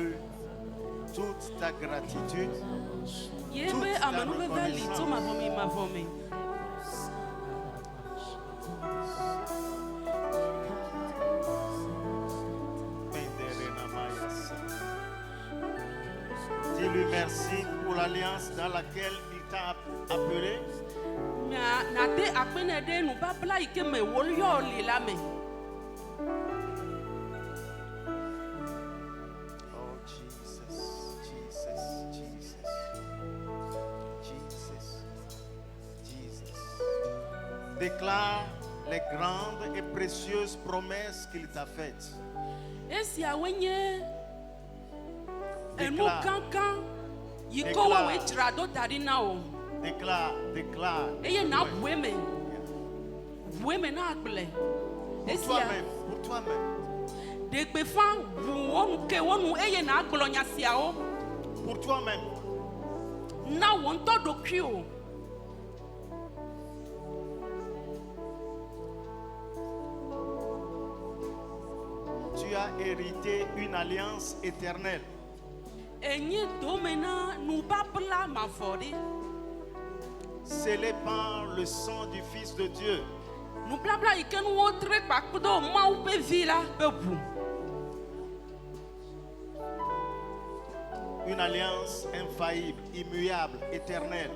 reçu toute ta gratitude, toute ta reconnaissance. Dis-lui merci pour l'alliance dans laquelle il t'a appelé. Oh Jesus, Jesus, Jesus, Jesus, Jesus. Déclare les grandes et précieuses promesses qu'il t'a faites. Déclare, déclare. Pour toi-même, pour toi-même. Pour toi-même. Tu as hérité une alliance éternelle. Scellée par le sang du Fils de Dieu. Une alliance infaillible, immuable, éternelle.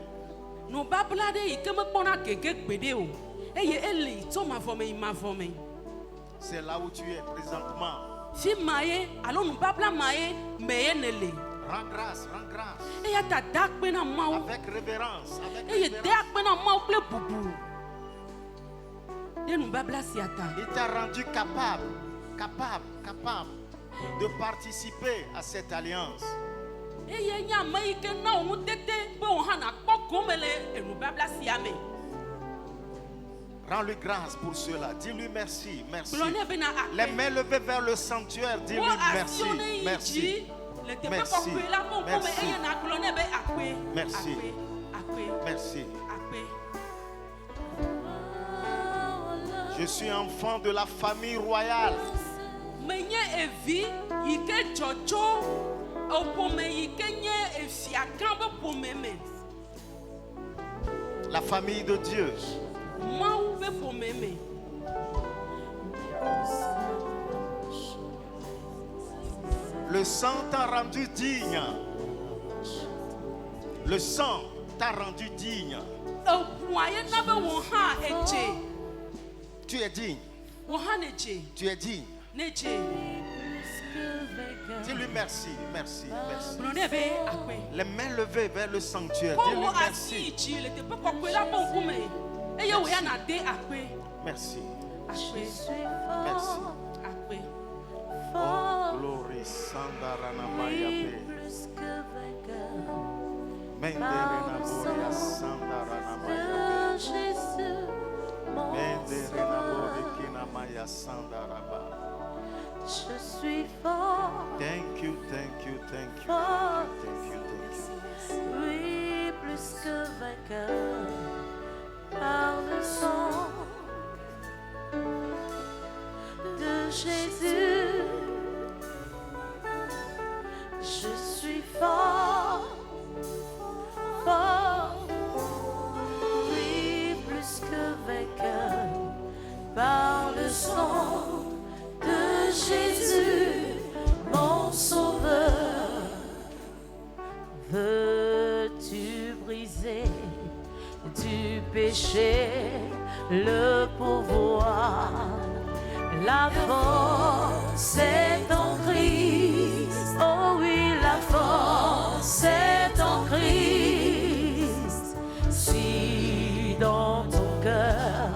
C'est là où tu es présentement. Rends grâce, rends grâce. Avec révérence, avec révérence. Il t'a rendu capable de participer à cette alliance. Rends-lui grâce pour cela. Dis-lui merci, merci. Les mains levées vers le sanctuaire, dis-lui merci, merci. Merci, merci, merci. Je suis enfant de la famille royale. La famille de Dieu. Le sang t'a rendu digne. Le sang t'a rendu digne. Tu es digne. Tu es digne. Dis-lui merci, merci, merci. Les mains levées vers le sanctuaire. Dis-lui merci. Merci. Merci. Merci. Oh, glory, Sandarana Mayabe. Menderena Boria, Sandarana Mayabe. Menderena Borikina Maya, Sandaraba. Je suis fort. Thank you, thank you, thank you, thank you, thank you. Oui, plus que vainqueur par le sang de Jésus. Je suis fort, fort. Oui, plus que vainqueur par le sang de Jésus, mon sauveur. Veux-tu briser du péché le pouvoir? La force est en Christ. Oh oui, la force est en Christ. Si dans ton cœur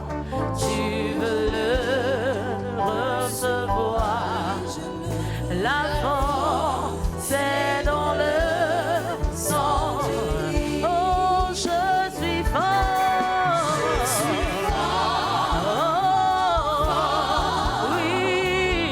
tu veux le recevoir, la force est dans le sang. Oh, je suis fort. Oh, oui,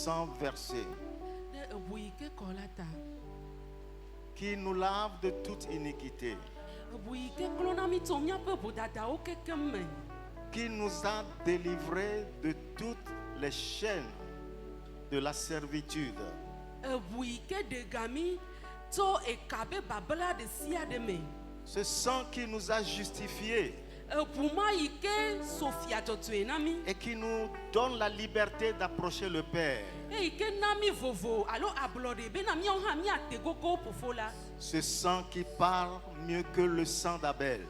sang versé qui nous lave de toute iniquité, qui nous a délivrés de toutes les chaînes de la servitude. Ce sang qui nous a justifiés et qui nous donne la liberté d'approcher le Père. Ce sang qui parle mieux que le sang d'Abel.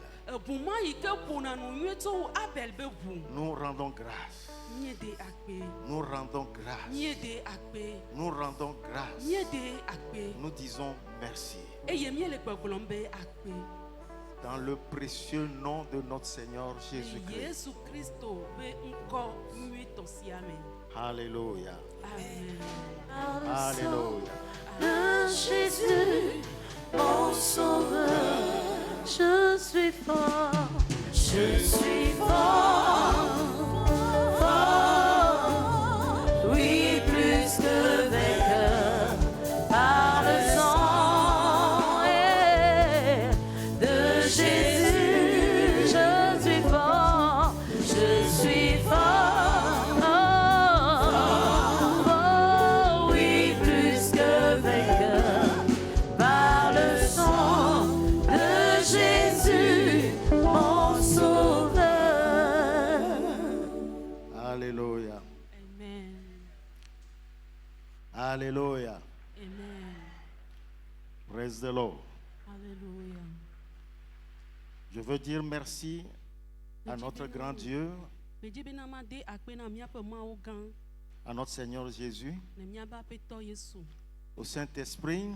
Nous rendons grâce. Nous rendons grâce. Nous rendons grâce. Nous disons merci. Dans le précieux nom de notre Seigneur Jésus-Christ. Alléluia. Alléluia. De Jésus, mon sauveur, je suis fort, je suis fort, fort, oui, plus que vainqueur, par le sang de Jésus, je suis fort, je suis fort, oh, oui, plus que vainqueur, par le sang de Jésus, mon sauveur. Alléluia. Amen. Alléluia. Amen. Praise the Lord. Hallelujah. Je veux dire merci à notre grand Dieu, à notre Seigneur Jésus, au Saint-Esprit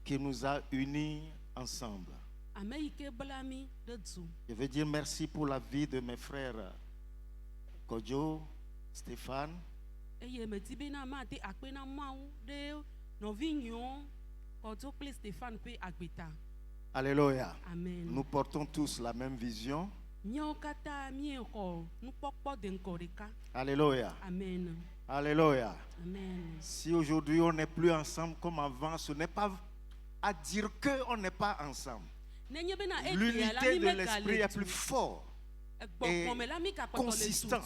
qui nous a unis ensemble. Je veux dire merci pour la vie de mes frères Kodjo, Stéphane, Alléluia. Amen. Nous portons tous la même vision. Alléluia. Amen. Alléluia. Amen. Si aujourd'hui on n'est plus ensemble comme avant, ce n'est pas à dire qu'on n'est pas ensemble. L'unité de l'esprit est plus forte et consistante.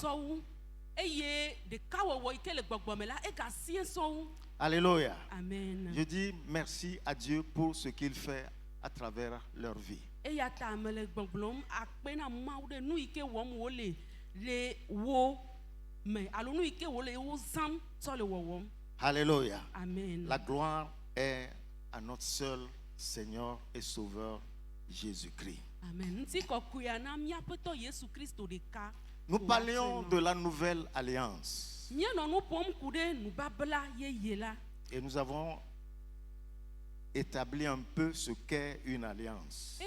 Alléluia. Amen. Je dis merci à Dieu pour ce qu'il fait à travers leur vie. Alléluia. Amen. La gloire est à notre seul Seigneur et Sauveur Jésus-Christ. Amen. Nous parlions de la nouvelle alliance. Et nous avons établi un peu ce qu'est une alliance.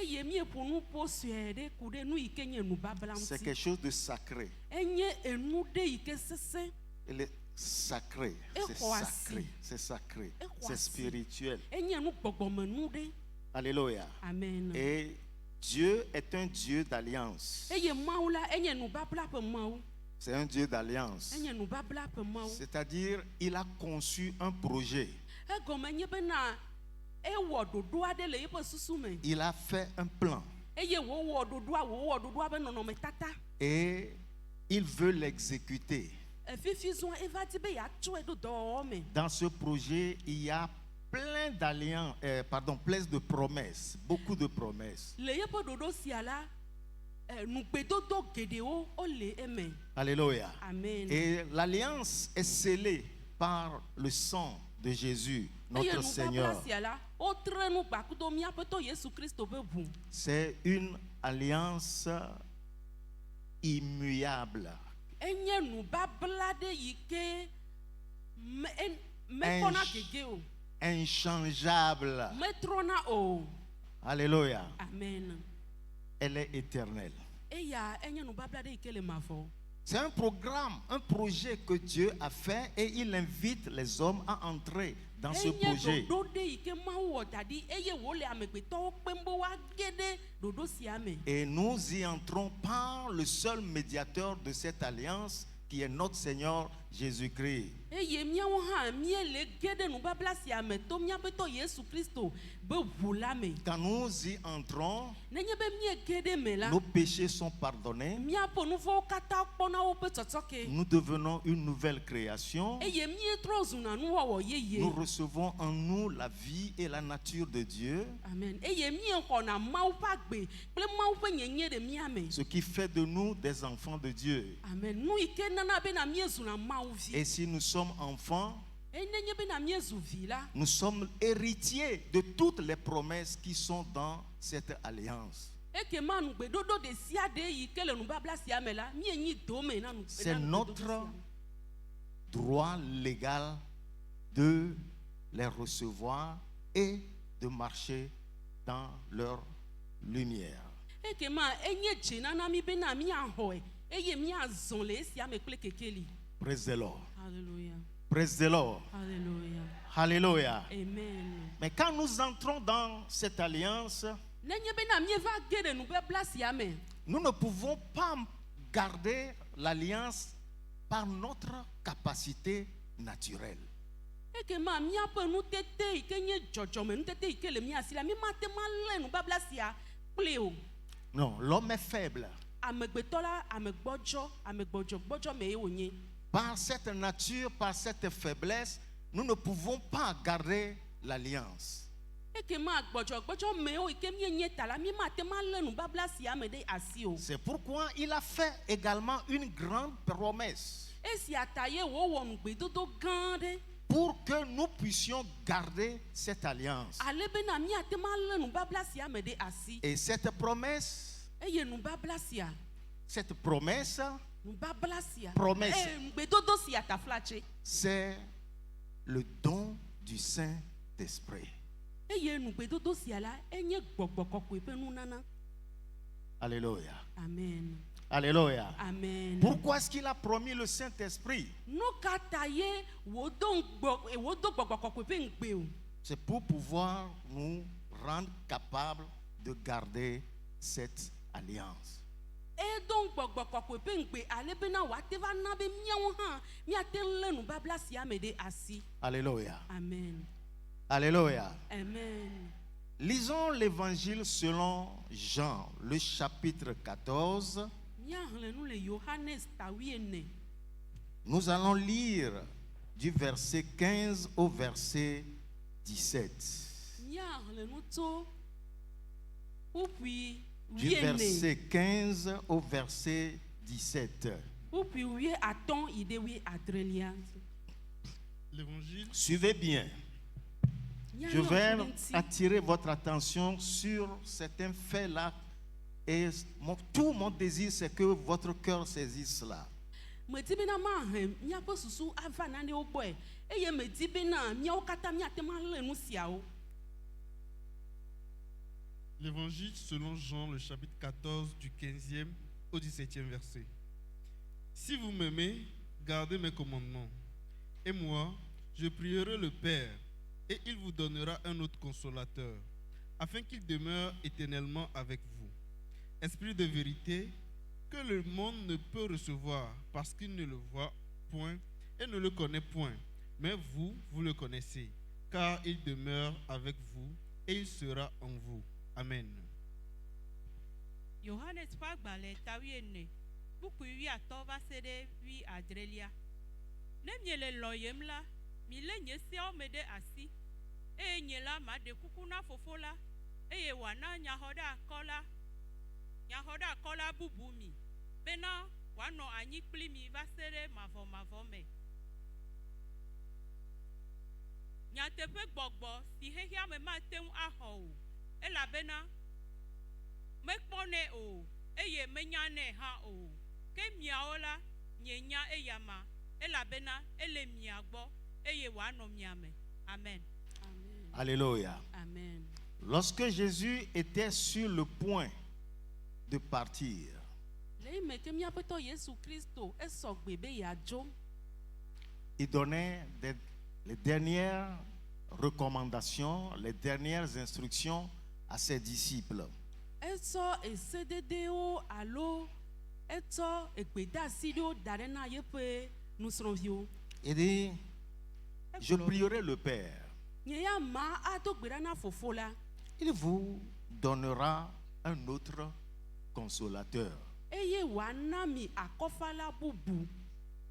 C'est quelque chose de sacré. Elle est sacrée. C'est sacré. C'est sacré. C'est spirituel. Alléluia. Amen. Et Dieu est un Dieu d'alliance. C'est un Dieu d'alliance. C'est-à-dire, il a conçu un projet. Il a fait un plan. Et il veut l'exécuter. Dans ce projet, il y a plein d'alliances, plein de promesses, beaucoup de promesses. Alléluia. Amen. Et l'alliance est scellée par le sang de Jésus, notre Seigneur. C'est une alliance immuable. Inchangeable. Alléluia. Amen. Elle est éternelle. C'est un programme, un projet que Dieu a fait et il invite les hommes à entrer dans ce projet. Et nous y entrons par le seul médiateur de cette alliance qui est notre Seigneur Jésus-Christ. Quand nous y entrons, nos péchés sont pardonnés. Nous devenons une nouvelle création. Nous recevons en nous la vie et la nature de Dieu. Amen. Ce qui fait de nous des enfants de Dieu. Amen. Et si nous sommes enfants, nous sommes héritiers de toutes les promesses qui sont dans cette alliance. C'est notre droit légal de les recevoir et de marcher dans leur lumière. Praise the Lord. Hallelujah. Praise the Lord. Hallelujah. Hallelujah. Amen. Mais quand nous entrons dans cette alliance, nous ne pouvons pas garder l'alliance par notre capacité naturelle. Non, l'homme est faible. Par cette nature, par cette faiblesse, nous ne pouvons pas garder l'alliance. C'est pourquoi il a fait également une grande promesse pour que nous puissions garder cette alliance. Et cette promesse, c'est le don du Saint-Esprit. Alléluia. Amen. Alléluia. Amen. Pourquoi est-ce qu'il a promis le Saint-Esprit? C'est pour pouvoir nous rendre capables de garder cette alliance. Alléluia. Amen. Alléluia. Amen. Lisons l'évangile selon Jean, le chapitre 14. Nous allons lire du verset 15 au verset 17. Du verset 15 au verset 17. L'évangile. Suivez bien. Je vais attirer votre attention sur certains faits-là. Et tout mon désir, c'est que votre cœur saisisse cela. L'évangile selon Jean, le chapitre 14, du 15e au 17e verset. Si vous m'aimez, gardez mes commandements. Et moi, je prierai le Père, et il vous donnera un autre consolateur, afin qu'il demeure éternellement avec vous. Esprit de vérité, que le monde ne peut recevoir, parce qu'il ne le voit point et ne le connaît point. Mais vous, vous le connaissez, car il demeure avec vous, et il sera en vous. Amen. Yohanes fagbale tawiene buku wi atova sede wi adrelia ne miele loyem la mi le nye sia omede asi e nye la ma de kuku na fofola e wana nyahoda kola bubu mi bena wano anyi kpli mi va sede mavo me nyatepe gbogbo si hehia me ma tem aho elabena mekpone o eye menyane ha o ke miaola nyenya eyama elabena ele miagbo eye wano miame. Amen. Amen. Alléluia. Amen. Lorsque Jésus était sur le point de partir, il donnait les dernières recommandations, les dernières instructions à ses disciples. Il dit, je prierai le Père. Il vous donnera un autre consolateur.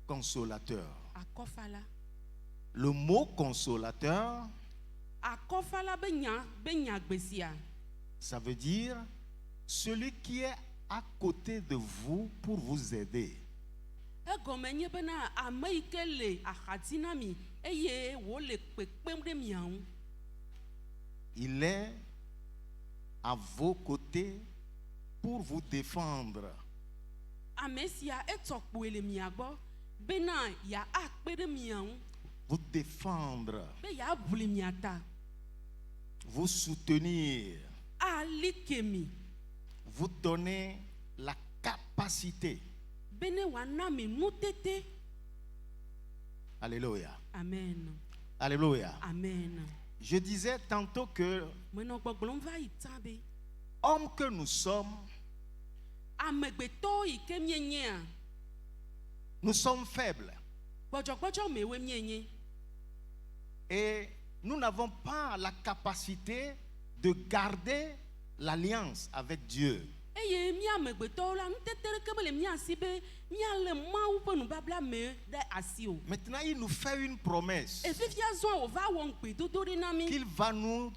Consolateur. Le mot consolateur, ça veut dire celui qui est à côté de vous pour vous aider. Il est à vos côtés pour vous défendre. Vous défendre, vous soutenir, vous donner la capacité. Alléluia. Amen. Alléluia. Amen. Je disais tantôt que hommes que nous sommes, nous sommes faibles. Et nous n'avons pas la capacité de garder l'alliance avec Dieu. Maintenant, il nous fait une promesse qu'il va nous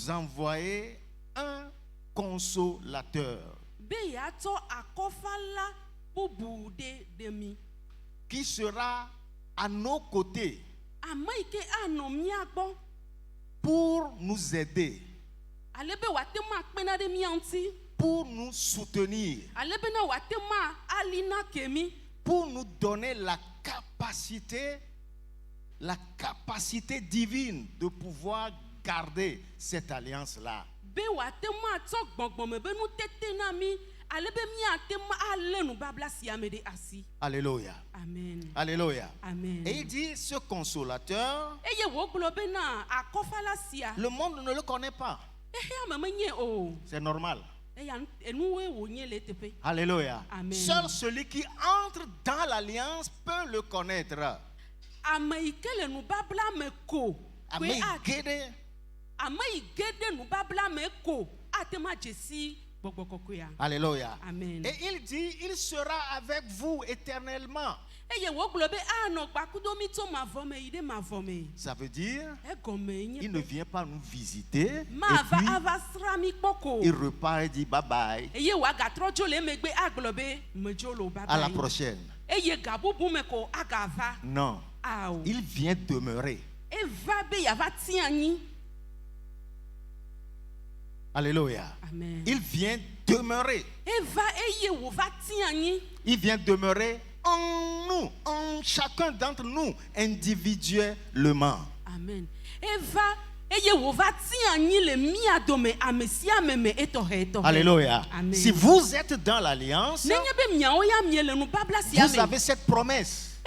envoyer un consolateur qui sera à nos côtés pour nous aider, pour nous soutenir, pour nous donner la capacité divine de pouvoir garder cette alliance-là. Alléluia. Amen. Alléluia. Amen. Et il dit, ce consolateur, le monde ne le connaît pas. C'est normal. Alléluia. Amen. Seul celui qui entre dans l'alliance peut le connaître. Alléluia. Amen. Et il dit, il sera avec vous éternellement. Ça veut dire, il ne vient pas nous visiter et puis il repart et dit bye bye. À la prochaine. Non. Il vient demeurer. Alléluia. Amen. Il vient demeurer. Il vient demeurer en nous, en chacun d'entre nous, individuellement. Amen. Alléluia. Amen. Si vous êtes dans l'alliance, vous avez cette promesse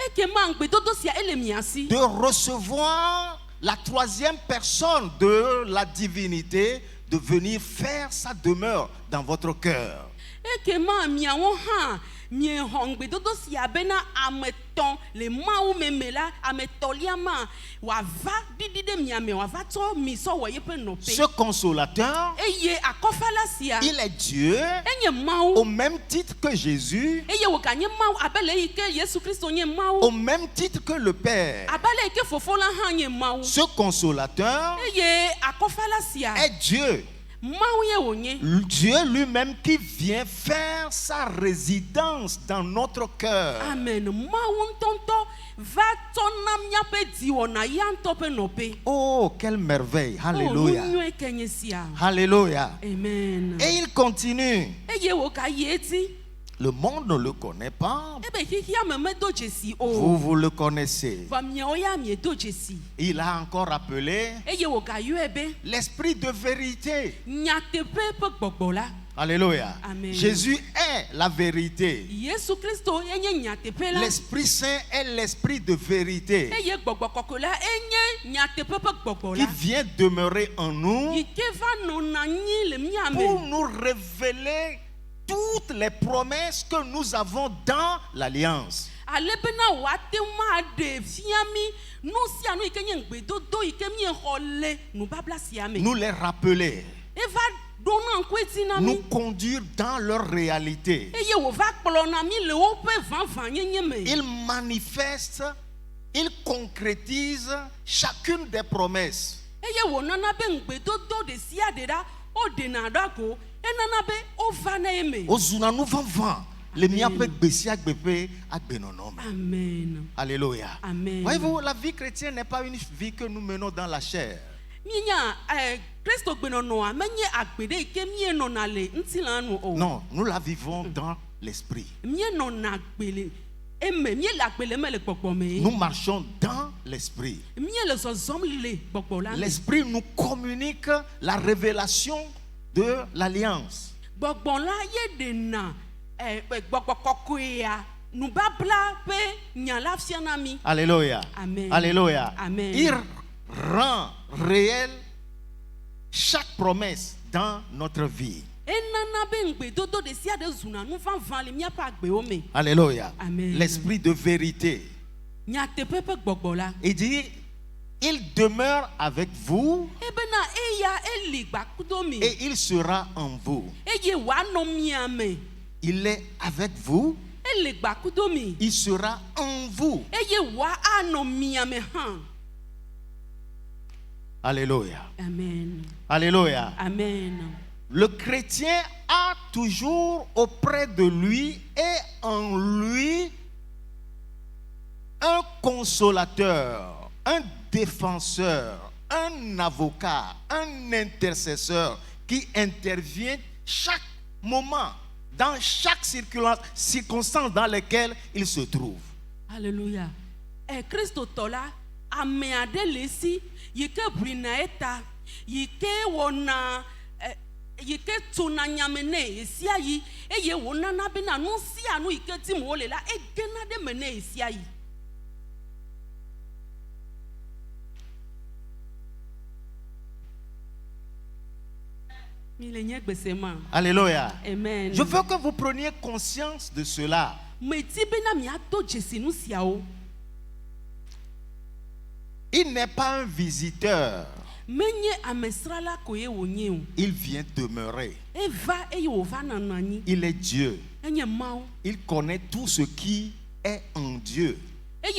de recevoir la troisième personne de la divinité, de venir faire sa demeure dans votre cœur. Ce consolateur, il est Dieu au même titre que Jésus, au même titre que le Père. Ce consolateur est Dieu. Dieu lui-même qui vient faire sa résidence dans notre cœur. Amen. Oh, quelle merveille. Alléluia. Alléluia. Amen. Et il continue. Le monde ne le connaît pas. Vous le connaissez. Il a encore appelé l'esprit de vérité. Alléluia. Amen. Jésus est la vérité. L'Esprit Saint est l'esprit de vérité qui vient demeurer en nous pour nous révéler toutes les promesses que nous avons dans l'alliance. Nous les rappeler. Nous conduire dans leur réalité. Ils manifestent, ils concrétisent chacune des promesses. Amen. Alléluia. Amen. Voyez-vous, la vie chrétienne n'est pas une vie que nous menons dans la chair. Non, nous la vivons dans l'esprit. Nous marchons dans l'esprit. L'esprit nous communique la révélation de l'alliance. Alléluia. Amen. Alléluia. Amen. Il rend réel chaque promesse dans notre vie. Alléluia. Amen. L'esprit de vérité. Il dit, il demeure avec vous et il sera en vous. Il est avec vous, il sera en vous. Alléluia. Amen. Alléluia. Amen. Le chrétien a toujours auprès de lui et en lui un consolateur, un défenseur, un avocat, un intercesseur qui intervient chaque moment, dans chaque circonstance dans laquelle il se trouve. Alléluia. Christo tola ameade lesi yike brina eta yike wona yike tuna nyamene esia yi eye wona na be na no si anu yike ti mo lela egena de mene esia yi. Alléluia. Amen. Je veux que vous preniez conscience de cela. Il n'est pas un visiteur. Il vient demeurer. Il est Dieu. Il connaît tout ce qui est en Dieu. Et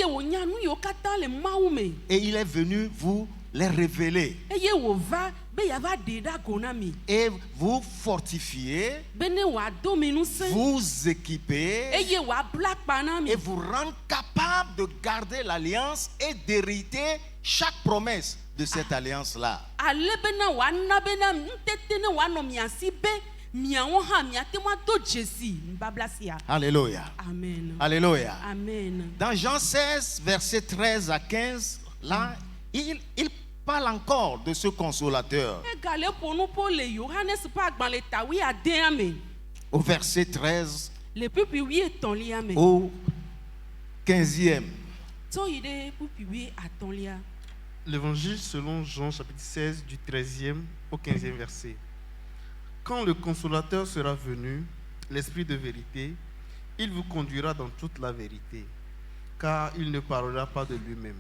il est venu vous les révéler. Et vous fortifier, vous équiper et vous rendre capable de garder l'alliance et d'hériter chaque promesse de cette alliance-là. Alléluia. Amen. Alléluia. Amen. Dans Jean 16, versets 13 à 15, là, il parle encore de ce consolateur. Au verset 13 au 15e. L'évangile selon Jean chapitre 16 du 13e au 15e verset. Quand le consolateur sera venu, l'esprit de vérité, il vous conduira dans toute la vérité, car il ne parlera pas de lui-même,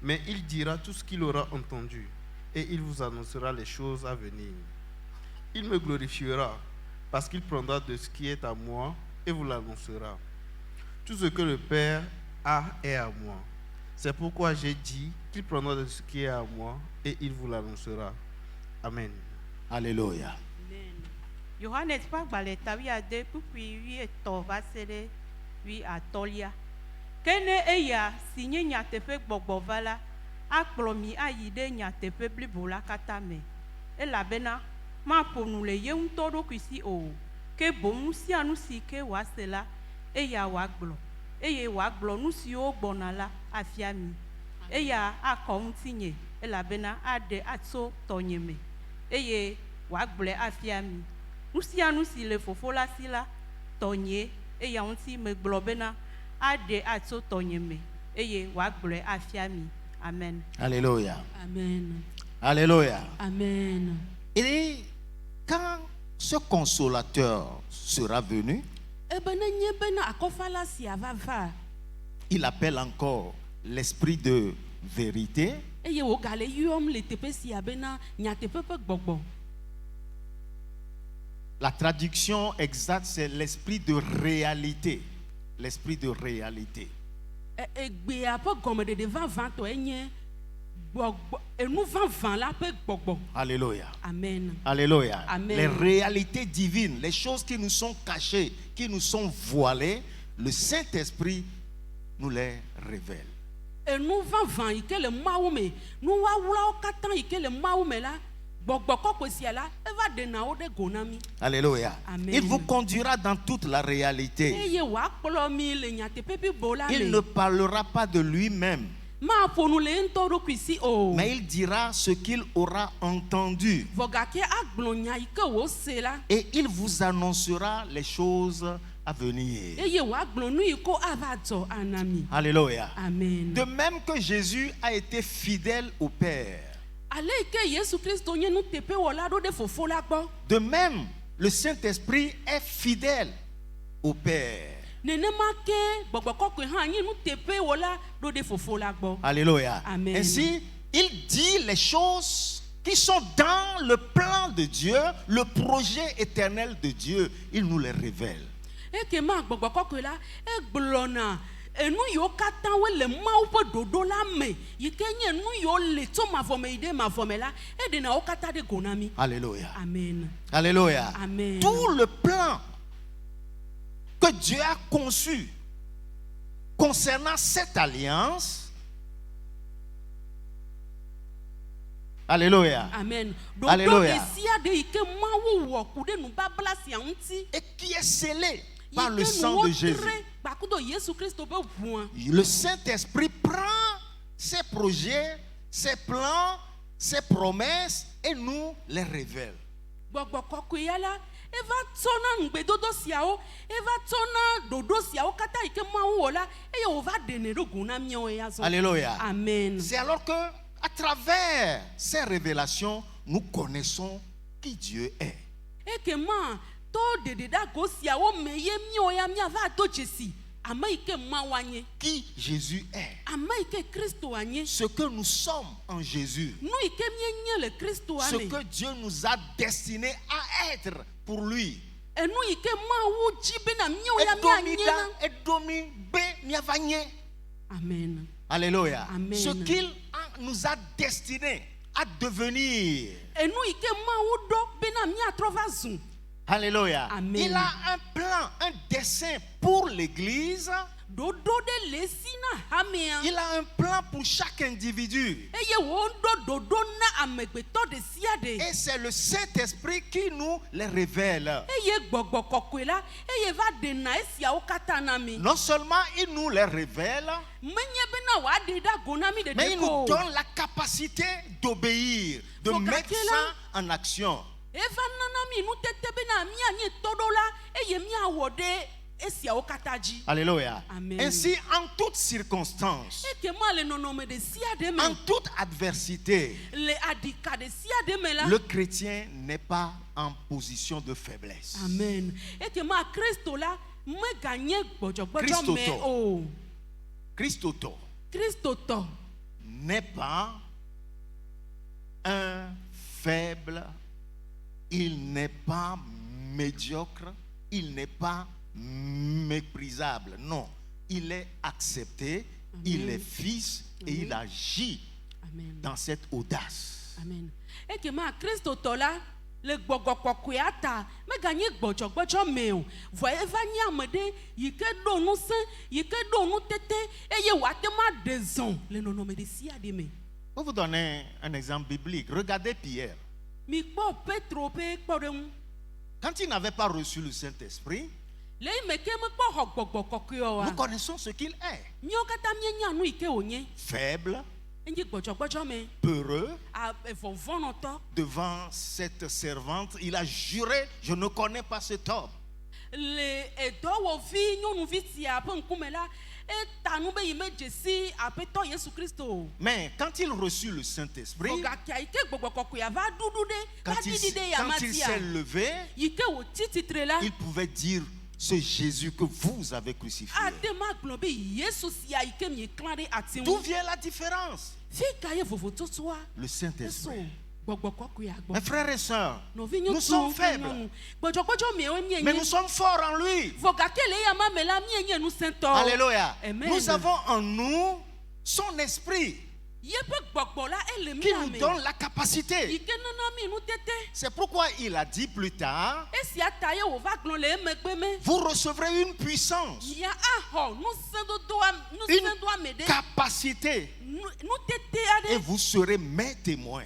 mais il dira tout ce qu'il aura entendu, et il vous annoncera les choses à venir. Il me glorifiera, parce qu'il prendra de ce qui est à moi, et vous l'annoncera. Tout ce que le Père a est à moi. C'est pourquoi j'ai dit qu'il prendra de ce qui est à moi, et il vous l'annoncera. Amen. Alléluia. Yohanes Pagbalé Tawia de Pupi 8 va serrer 8 à Tolia. Kene eya signé nyatepe gbogbovala akplomi ayide nyatepe blibola katame. Elabena ma ponu le yeun todo kwisi o. Ke bomu si anu si ke wasela eya wagblo. Eye wagblo nu si o bonala afiami. Eya akontinye elabena ade atso tonyeme. Eye wagble afiami. Nusia nusi le fofola sila tonye eya unti me globena ade atso tonyeme eye wagble afiami. Amen. Alléluia. Amen. Alléluia. Amen. Et quand ce consolateur sera venu, il appelle encore l'esprit de vérité. La traduction exacte, c'est l'esprit de réalité. L'esprit de réalité. Alléluia. Amen. Alléluia. Amen. Les réalités divines, les choses qui nous sont cachées, qui nous sont voilées, le Saint-Esprit nous les révèle. Alléluia. Amen. Il vous conduira dans toute la réalité. Il ne parlera pas de lui-même, mais il dira ce qu'il aura entendu. Et il vous annoncera les choses à venir. Alléluia. Amen. De même que Jésus a été fidèle au Père, de même, le Saint-Esprit est fidèle au Père. Alléluia. Amen. Ainsi, il dit les choses qui sont dans le plan de Dieu, le projet éternel de Dieu. Il nous les révèle. Alléluia. Amen. Alléluia. Amen. Tout le plan que Dieu a conçu concernant cette alliance. Alléluia. Amen. Alléluia. Et qui est scellé par le sang de Jésus. Le Saint-Esprit prend ses projets, ses plans, ses promesses et nous les révèle. Alléluia. Amen. C'est alors que à travers ces révélations, nous connaissons qui Dieu est. Qui Jésus est. Ce que nous sommes en Jésus. Ce que Dieu nous a destiné à être pour lui. Amen. Alléluia. Amen. Ce qu'il nous a destiné à devenir. Alléluia. Amen. Il a un plan, un dessein pour l'Église. Il a un plan pour chaque individu. Et c'est le Saint-Esprit qui nous les révèle. Non seulement il nous les révèle, mais il nous donne la capacité d'obéir, de mettre ça en action. Alléluia. Amen. Ainsi, en toutes circonstances, en toute adversité, le chrétien n'est pas en position de faiblesse. Amen. Christoto n'est pas un faible, il n'est pas médiocre, il n'est pas méprisable. Non, il est accepté, Amen. il est fils et Amen. il agit Amen. dans cette audace. Amen. Et que ma Christo tola le gbogbokwakweata me gagné gbojogbojo me o voye vanya mede yike do nu se yike do nu tete eye wate ma dezon le nono me de sia de me. Pour vous donner un exemple biblique, regardez Pierre. Mi kpo Petro pe kpo de mu. Quand il n'avait pas reçu le Saint-Esprit, Le me ke me kpo ho gbogbokokwe o wa. nous connaissons ce qu'il est. Mio kata mienya nu ike onye. Faible, Enji gbojogbojo me peureux. a evovon to. Devant cette servante, il a juré, je ne connais pas cet homme. Le edo wo vi nyonu vi tia pe nkume la Mais quand il reçut le Saint-Esprit, quand il s'est levé, il pouvait dire ce Jésus que vous avez crucifié. D'où vient la différence? Le Saint-Esprit. Mes frères et sœurs, nous sommes faibles, mais nous sommes forts en lui. Alléluia. Nous avons en nous son esprit qui nous donne la capacité. C'est pourquoi il a dit plus tard, vous recevrez une puissance, une capacité, et vous serez mes témoins.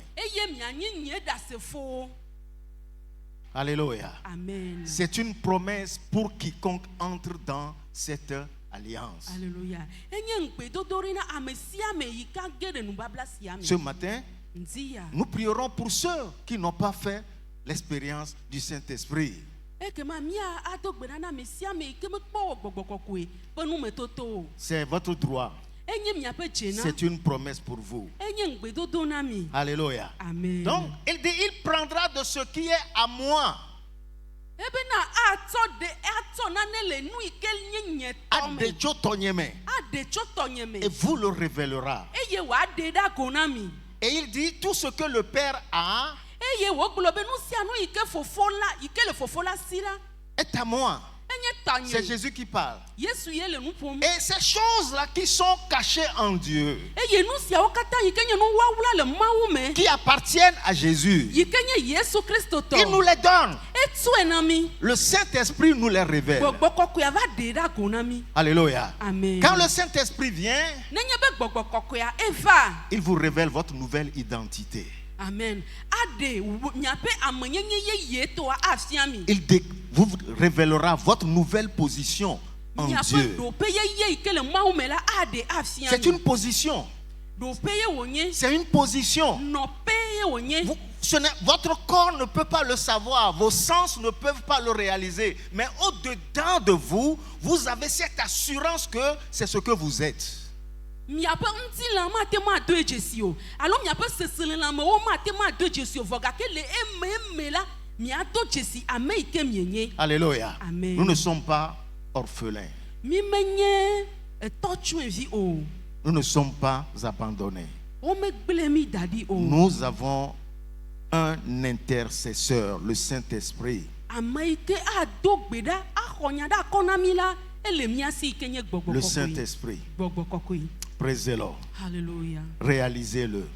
Alléluia. Amen. C'est une promesse pour quiconque entre dans cette alliance. Alléluia. Ce matin, nous prierons pour ceux qui n'ont pas fait l'expérience du Saint-Esprit. C'est votre droit. C'est une promesse pour vous. Alléluia. Amen. Donc, il dit, il prendra de ce qui est à moi. Et vous le révélera. Et il dit, tout ce que le Père a est à moi. C'est Jésus qui parle. Et ces choses-là qui sont cachées en Dieu, qui appartiennent à Jésus, il nous les donne. Le Saint-Esprit nous les révèle. Alléluia. Amen. Quand le Saint-Esprit vient, il vous révèle votre nouvelle identité. Amen. Il vous révélera votre nouvelle position en Dieu. C'est une position. C'est une position. Votre corps ne peut pas le savoir, vos sens ne peuvent pas le réaliser, mais au-dedans de vous, vous avez cette assurance que c'est ce que vous êtes. Alléluia. Amen. Nous ne sommes pas orphelins. Nous ne sommes pas abandonnés. Nous avons un intercesseur, le Saint-Esprit. Le Saint-Esprit. Praisez-le. Alléluia. Réalisez-le.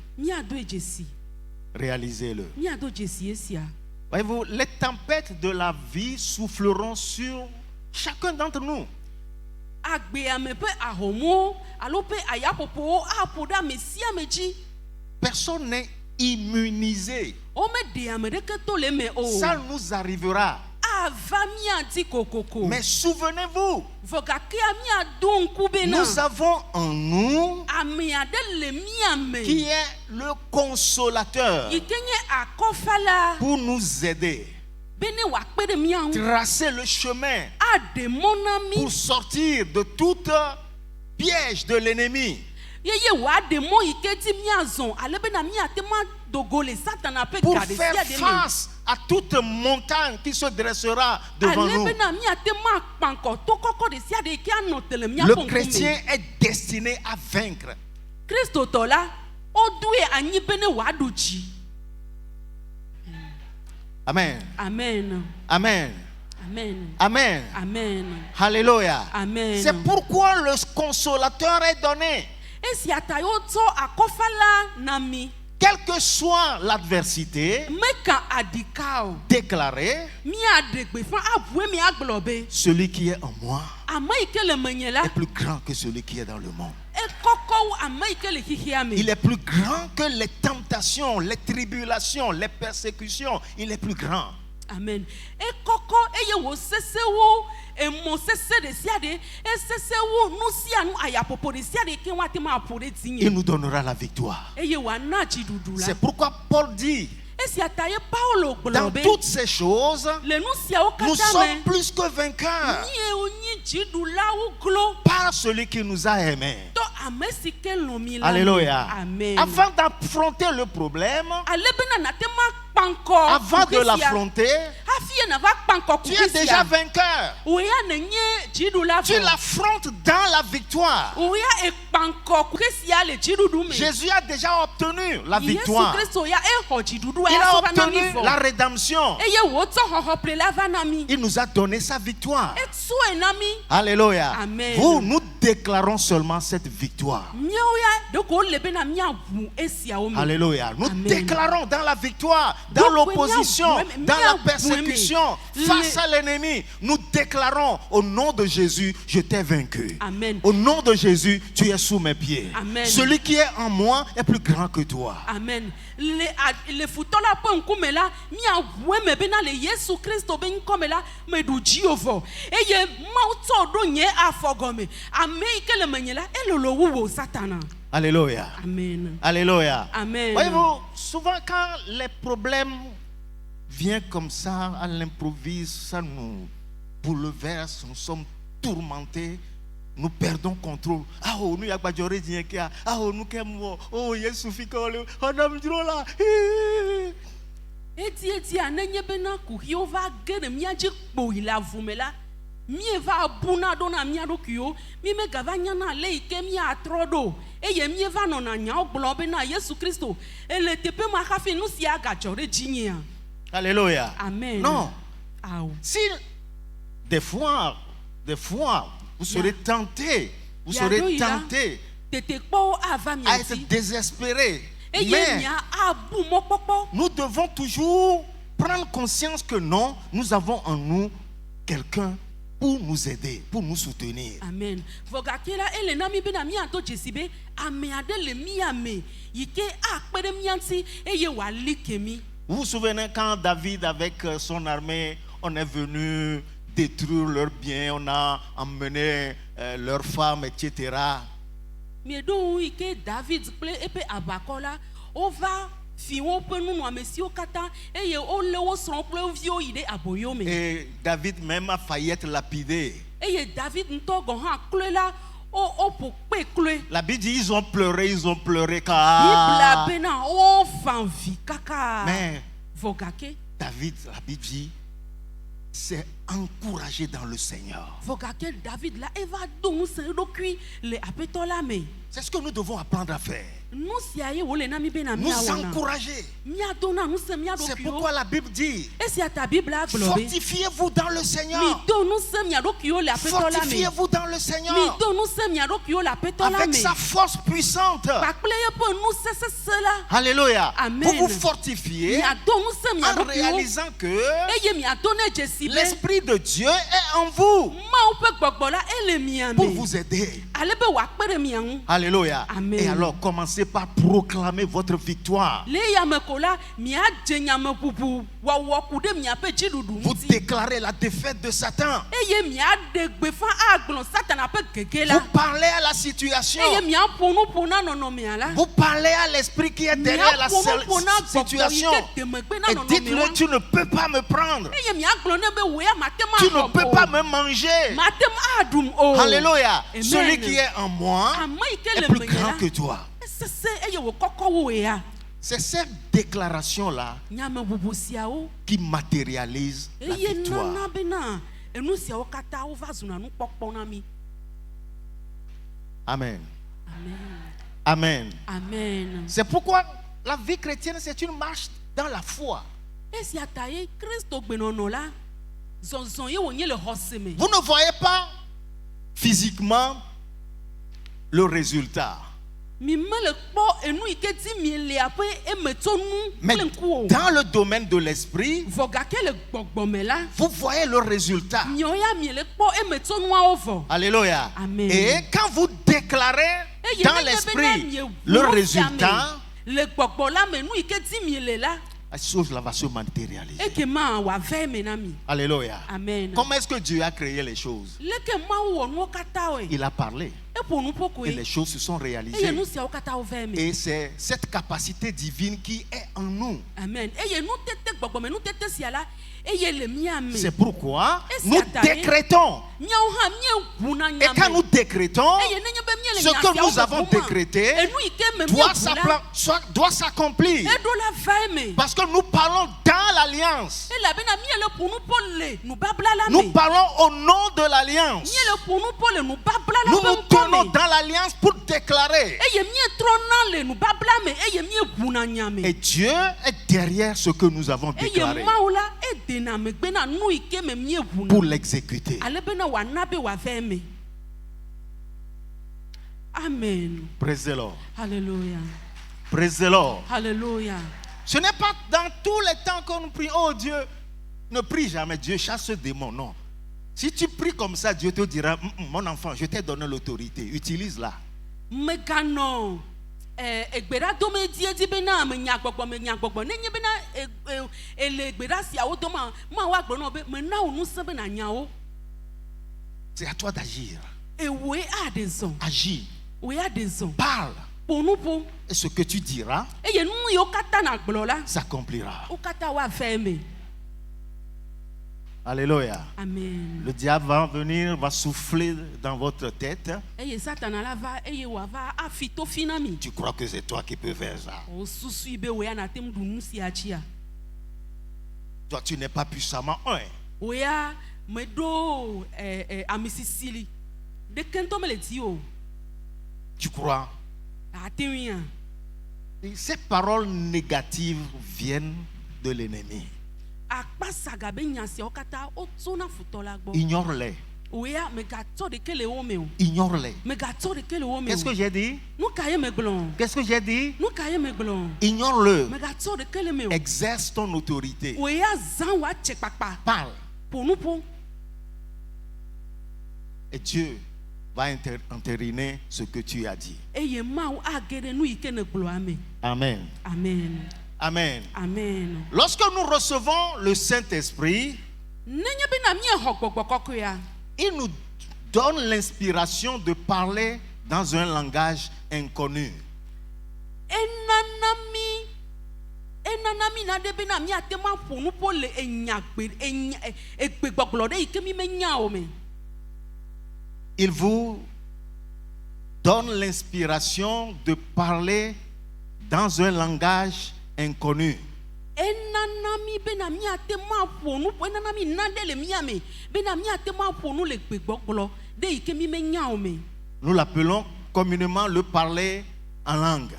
Réalisez-le. Voyez-vous, les tempêtes de la vie souffleront sur chacun d'entre nous. Personne n'est immunisé. Ça nous arrivera. Mais souvenez-vous, nous avons en nous qui est le consolateur pour nous aider, tracer le chemin pour sortir de tout piège de l'ennemi. Pour faire face à toute montagne qui se dressera devant nous. Le chrétien est destiné à vaincre. Amen. Amen. Amen. Amen. Amen. Amen. Alléluia. Amen. C'est pourquoi le consolateur est donné. Quelle que soit l'adversité, déclarez, celui qui est en moi est plus grand que celui qui est dans le monde. Il est plus grand que les tentations, les tribulations, les persécutions. Il est plus grand. Amen. Il nous donnera la victoire. C'est pourquoi Paul dit, Dans toutes ces choses, nous sommes plus que vainqueurs par celui qui nous a aimés. Alléluia. Amen. Avant d'affronter le problème, avant de l'affronter, tu es déjà vainqueur. Tu l'affrontes dans la victoire. Jésus a déjà obtenu la victoire. Il a obtenu la rédemption. Il nous a donné sa victoire. Alléluia. Amen. Nous déclarons seulement cette victoire. Alléluia. Nous Amen. déclarons dans la victoire, dans l'opposition, dans la persécution, face à l'ennemi. Nous déclarons au nom de Jésus, je t'ai vaincu. Amen. Au nom de Jésus, tu es sous mes pieds. Amen. Celui qui est en moi est plus grand que toi. Amen. Le futola po nkumela mi aweme bena le Yesu Kristo ben komela medu Jehova. Eye mauto do nye afogome. Ame ikele menyela elolo wuwo satana. Alléluia. Amen. Alléluia. Amen. Voyez-vous, souvent quand les problèmes viennent comme ça, à l'improviste, ça nous bouleverse, nous sommes tourmentés, nous perdons contrôle. Ah oh, nous y a pas de rien. Ah oh, nous qu'aimons. Oh, Yesu fikole. Oh, nam drola. Eti anenye bena ku Jehova gene miaje boila vumela. Mi va abuna dona mi adokio mi me gavanya na le ike mi atrodo eye mi va no na nya oglo be na Yesu Kristo ele tepe ma kafe no si aga jore jinia. Alléluia. Amen. Non. Aou. Si des fois vous serez tenté, à être désespéré, mais nous devons toujours prendre conscience que non, nous avons en nous quelqu'un pour nous aider, pour nous soutenir. Amen. Vogakela ele na mi be na mi anto jesibe ame ade le mi ame yike akpere mi anti eye wa likemi. Vous vous souvenez quand David avec son armée, on est venu détruire leurs biens, on a emmené leurs femmes, etc. Mais donc ike David ple epe abakola ova fiwo pe nunu amesi o kata eye o lewo son ple vio ide aboyome. Et David même a failli être lapidé. Eye David nto go han klela o po pe kle. La Bible dit ils ont pleuré car Bible bena o fanvi kaka. mais Vogake David, la Bible dit, s'est encouragé dans le Seigneur. Vogake David la eva don se do kui le apetola me. C'est ce que nous devons apprendre à faire. Nous siaye wole na mi be na mi Nous awana. encourager. Mia dona nous se mia do C'est kio. pourquoi la Bible dit, Et si à ta Bible a globé. fortifiez-vous dans le Mi Seigneur. do nous se mia do kio le apetola me. Fortifiez-vous dans le Mi Seigneur. do nous se mia do kio le apetola Avec me. sa force puissante. Bakpleye po nous se cela. Alléluia. Amen. Vous vous fortifiez Mia do nous se mia en do kio. réalisant que Eye mia donne jesibe. l'Esprit de Dieu est en vous Ma ou pe gbogbola ele mia pour me. vous aider. Alebe wa kpere mia hu. Alléluia. Amen. Et alors, commencez par proclamer votre victoire. Le ya me kola mia jenya me pupu wa wo kude mia pe jidudu Vous muti. déclarez la défaite de Satan. Eye mia de gbefa agbon Satan pe gegela. Vous parlez à la situation. Eye mia ponu pona nono mia la. Vous parlez à l'esprit qui est derrière la situation. Et dites-le, tu ne peux pas me prendre. Eye mia gblon ne be wo ya matema. Tu ne peux pas me manger. Matem adum o. Alléluia. Amen. Celui qui est en moi est plus grand que toi. C'est cette déclaration-là qui matérialise la victoire. Amen. Amen. Amen. C'est pourquoi la vie chrétienne, c'est une marche dans la foi. Vous ne voyez pas physiquement le résultat. Mais dans le domaine de l'esprit, vous voyez le résultat. Alléluia. Amen. Et quand vous déclarez dans l'esprit le résultat, la chose là va se matérialiser. Alléluia. Amen. Comment est-ce que Dieu a créé les choses? Il a parlé. Et les choses se sont réalisées. Et c'est cette capacité divine qui est en nous. Amen. C'est pourquoi nous décrétons. Et quand nous décrétons, ce que nous avons décrété doit s'accomplir. Parce que nous parlons dans l'alliance. Nous parlons au nom de l'alliance. Nous nous tenons dans l'alliance pour déclarer. Et Dieu est derrière ce que nous avons déclaré pour l'exécuter. Amen. Praise the Lord. Hallelujah. Praise the Lord. Hallelujah. Ce n'est pas dans tous les temps qu'on nous prie. Oh Dieu, ne prie jamais. Dieu chasse ce démon. Non. Si tu pries comme ça, Dieu te dira, mon enfant, je t'ai donné l'autorité. Utilise-la. Megano. C'est à toi d'agir. Agis. Parle. Et ce que tu diras s'accomplira. Alléluia. Amen. Le diable va venir, va souffler dans votre tête. Tu crois que c'est toi qui peux faire ça. Toi, tu n'es pas puissamment un. Tu crois. Et ces paroles négatives viennent de l'ennemi. Ignore-les. Ignore-les. Qu'est-ce que j'ai dit? Qu'est-ce que j'ai dit? Ignore-le. Exerce ton autorité. Parle. Et Dieu va entériner ce que tu as dit. Amen. Amen. Amen. Amen. Lorsque nous recevons le Saint-Esprit, il nous donne l'inspiration de parler dans un langage inconnu. Il vous donne l'inspiration de parler dans un langage inconnu. Nous l'appelons communément le parler en langue.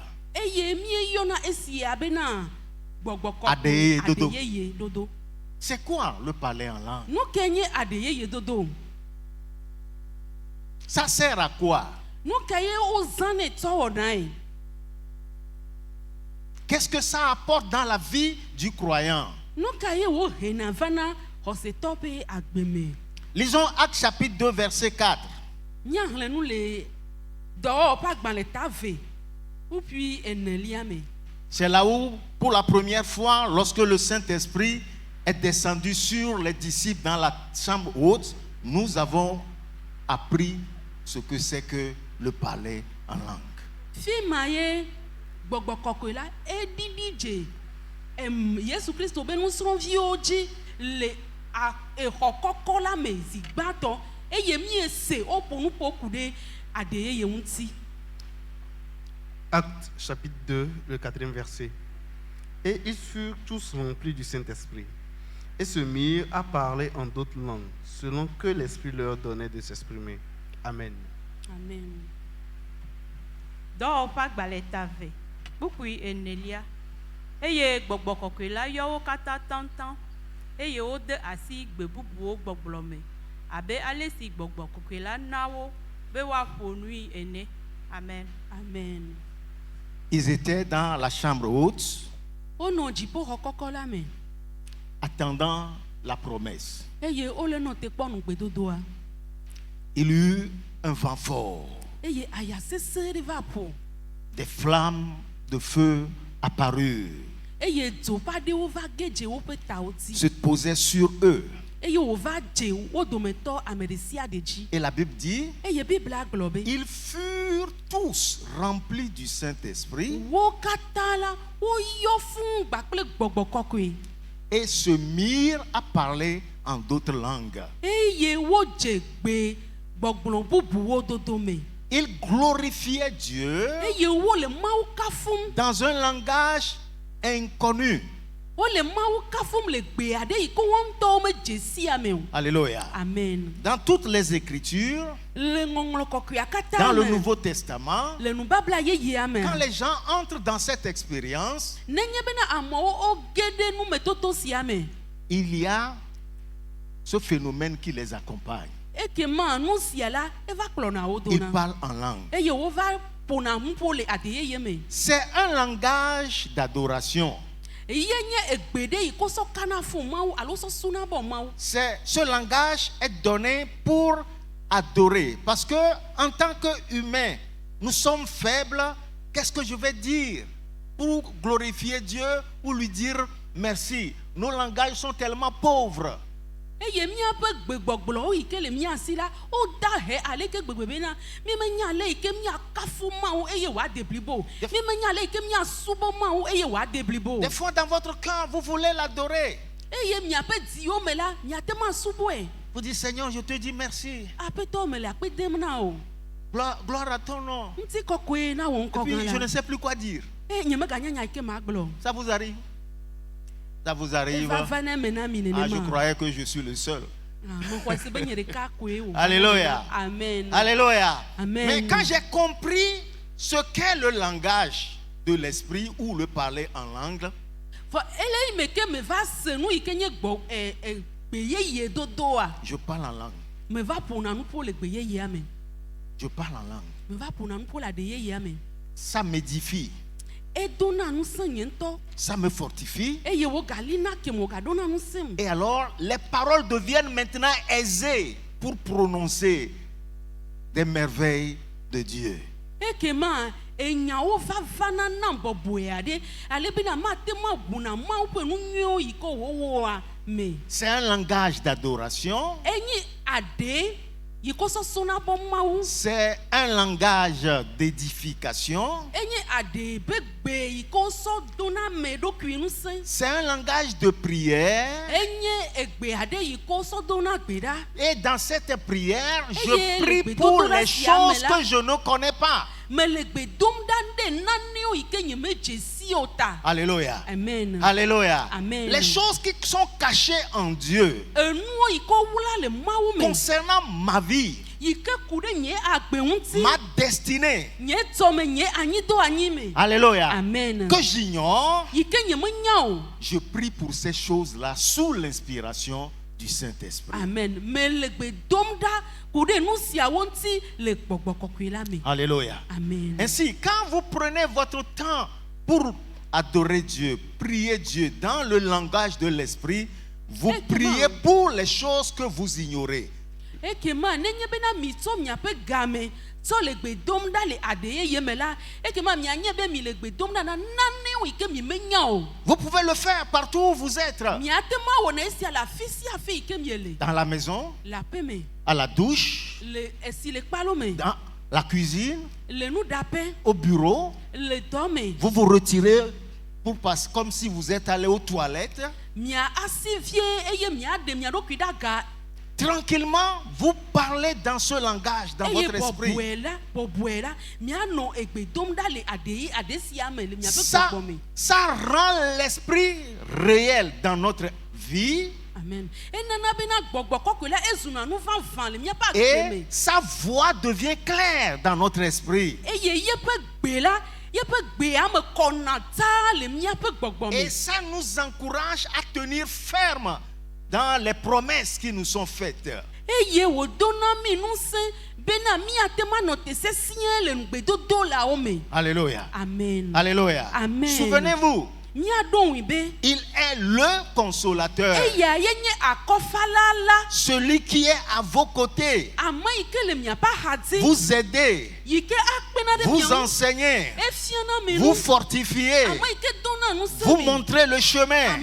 C'est quoi le parler en langue? Ça sert à quoi? Qu'est-ce que ça apporte dans la vie du croyant? Lisons Actes chapitre 2 verset 4. C'est là où, pour la première fois, lorsque le Saint-Esprit est descendu sur les disciples dans la chambre haute, nous avons appris ce que c'est que le parler en langue. Actes chapitre 2, le 4e verset. Et ils furent tous remplis du Saint-Esprit et se mirent à parler en d'autres langues, selon que l'Esprit leur donnait de s'exprimer. Amen. Amen. Dɔwɔƒe agbalẽta ve, bukui enelia, eye gbɔgbɔ kɔkɔe la yɔ wo katã tɔntɔn, eye wode asi gbe bubuwo gbɔgblɔ me, abe ale si gbɔgbɔ kɔkɔe la na wo be woaƒo nui ene. Amen. Amen. Ils étaient dans la chambre haute, attendant la promesse. Il y eut un vent fort. Des flammes de feu apparurent, se posaient sur eux. Et la Bible dit, ils furent tous remplis du Saint-Esprit et se mirent à parler en d'autres langues. Ils glorifiaient Dieu dans un langage inconnu. Alléluia. Amen. Dans toutes les Écritures, dans le Nouveau Testament, quand les gens entrent dans cette expérience, il y a ce phénomène qui les accompagne. Ils parlent en langue. C'est un langage d'adoration. Ce langage est donné pour adorer. Parce que en tant qu'humains, nous sommes faibles. Qu'est-ce que je vais dire pour glorifier Dieu ou lui dire merci? Nos langages sont tellement pauvres. Des fois dans votre cœur, vous voulez l'adorer. Vous dites, Seigneur, je te dis merci. Gloire à ton nom. Et puis, je ne sais plus quoi dire. Ça vous arrive? Ça vous arrive? Ah, je croyais que je suis le seul. Alléluia. Amen. Alléluia. Amen. Mais quand j'ai compris ce qu'est le langage de l'esprit ou le parler en langue, je parle en langue. Je parle en langue. Ça m'édifie. Ça me fortifie. Et alors, les paroles deviennent maintenant aisées pour prononcer des merveilles de Dieu. C'est un langage d'adoration. C'est un langage d'édification. C'est un langage de prière. Et dans cette prière, je prie pour les choses que je ne connais pas. Alléluia. Amen. Alléluia. Amen. Les choses qui sont cachées en Dieu concernant ma vie, ma destinée. Alléluia. Amen. Que j'ignore, je prie pour ces choses-là sous l'inspiration du Saint-Esprit. Amen. Alléluia. Amen. Ainsi, quand vous prenez votre temps pour adorer Dieu, prier Dieu dans le langage de l'Esprit, vous priez pour les choses que vous ignorez. Vous pouvez le faire partout où vous êtes. Dans la maison, à la douche, dans la cuisine, au bureau. Vous vous retirez pour passer comme si vous êtes allé aux toilettes. Tranquillement, vous parlez dans ce langage, dans votre esprit. Ça rend l'esprit réel dans notre vie. Amen. Et sa voix devient claire dans notre esprit. Et ça nous encourage à tenir ferme dans les promesses qui nous sont faites. Alléluia. Amen. Alléluia. Amen. Souvenez-vous, il est le consolateur. Celui qui est à vos côtés. Vous aidez. Vous enseignez. Vous fortifiez. Vous montrez le chemin.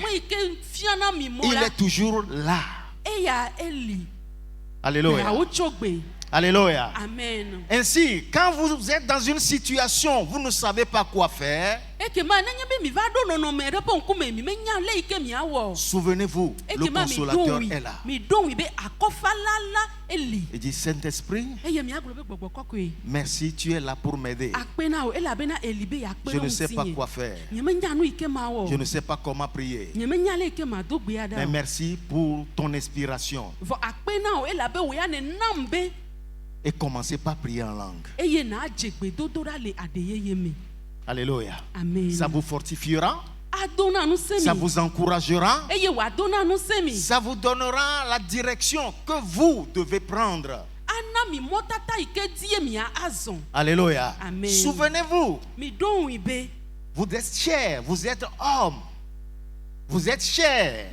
Il est toujours là. Alléluia. Alléluia. Amen. Ainsi, quand vous êtes dans une situation, vous ne savez pas quoi faire, souvenez-vous, le consolateur est là. Il dit, Saint-Esprit, merci, tu es là pour m'aider. Je ne sais pas quoi faire. Je ne sais pas comment prier. Mais merci pour ton inspiration. Et commencez par prier en langue. Alléluia. Amen. Ça vous fortifiera. Ça vous encouragera. Ça vous donnera la direction que vous devez prendre. Alléluia. Amen. Souvenez-vous, vous êtes cher, vous êtes homme. Vous êtes cher.